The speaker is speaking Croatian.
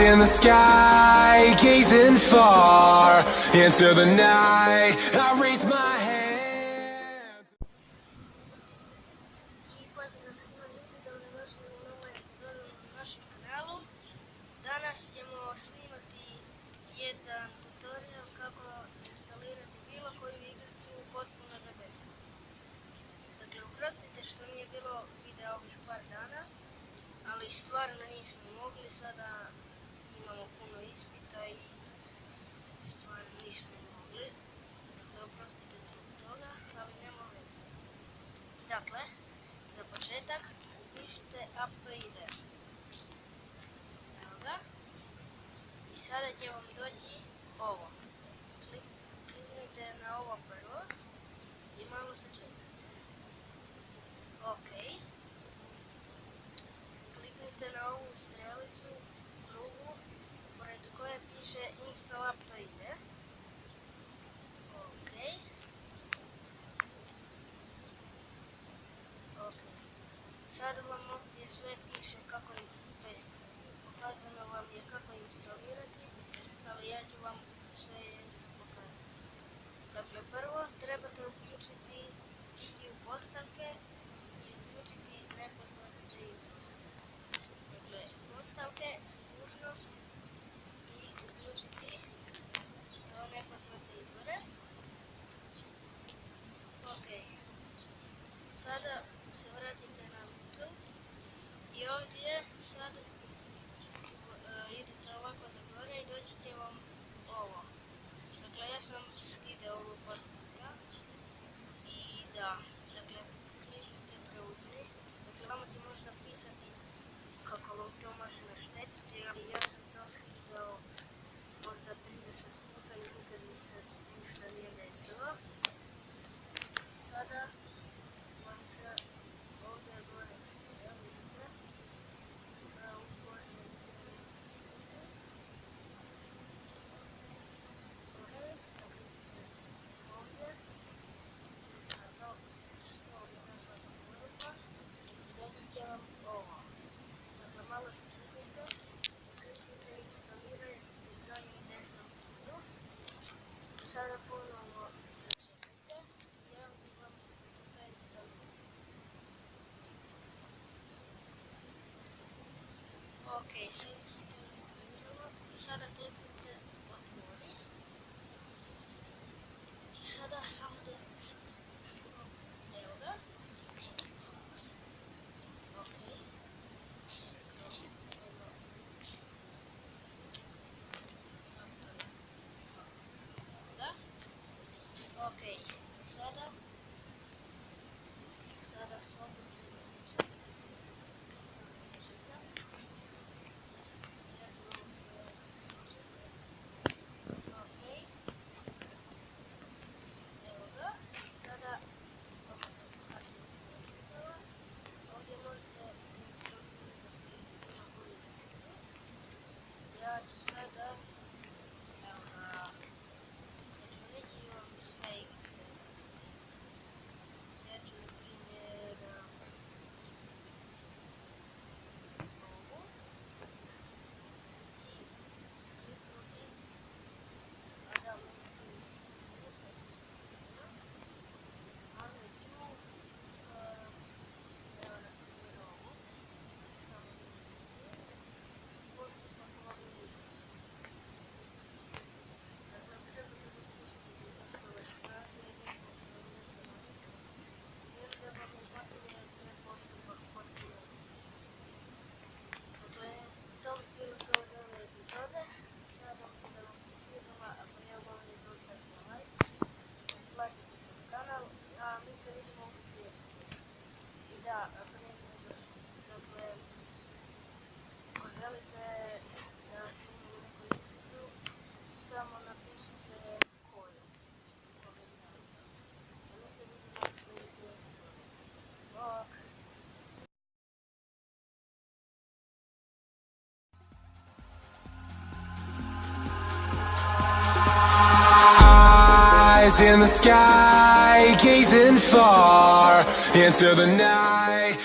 in the sky, gazing far into the night. I raise my hand. I pozdrav svima ljudi, dobrodošli u novu epizodu na našem kanalu. Danas ćemo snimati jedan tutorial kako instalirati bilo koju igricu potpuno za besplatno. Dakle, oprostite što nije bilo videa ovih par dana, ali stvarno nismo mogli, sada imamo puno ispita i stvarno nismo mogli. Dakle, oprostite zbog toga, ali nema veze. Dakle, za početak upišite Aptoide. Evo ga. I sada će vam doći ovo. Kliknite na ovo prvo i malo sačekajte. Ok. Kliknite na ovu strelicu krugu pored koje piše Install Aptoide. Ok. Sada vam ovdje sve piše kako, pokazano vam je kako instalirati, ali ja ću vam sve pokazati. Dakle, prvo trebate ići u postavke i uključiti nepoznate izvore. Dakle, postavke, sigurnost i uključiti nepoznate izvore. Ok. Sada se vratite na Google i ovdje sad idete ovako za gore i doći će vam ovo. Dakle, ja sam skidao ovo par puta i da, dakle, kliknite preuzmi. Dakle, vama će možda pisati kako vam to može naštetiti, ali ja sam to skidao možda 30 puta i nikad mi se ništa nije desilo. Sada vam se ovdje gore skida, vidite. Malo se čekajte i kliknite instaliraj u donjem desnom kutu. Sada ponovno sačekajte i javno vam se kad se to instalira. Ok, sada se to instaliralo i sada kliknite otvori. I sada samo da evo ga. Ok, sada slobodno treba se čekati, da se samo početa. Ja ću ovo sve složiti. Ok. Evo ga. Sada vam se kartica složitava. Ovdje možete instalirati bilo koju igricu. Ja ću sada, evo ga, neću vam sve igrice. Ja ću na primjer ovu i kliknuti, a da mogu tu instalirati, ali ću evo na primjer ovu, samo postupak vam je isti. Dakle, trebate dopustiti da što vas kaže i neće vam nešto raditi. Jer da vam je kasnije sve postupak potpuno isti. Dakle, to bi bilo to od ove epizode. Nadam se da vam se svidjela, ako ne obavezno ostavite like. Pretplatite se na kanal, a mi se vidimo u sljedećem. I da, ako ne još, dakle, ako želite da snimimo neku igricu, samo napišite koju u komentarima. A mi se vidimo u sljedećoj epizodi. Bok! Eyes in the sky, gazing far into the night.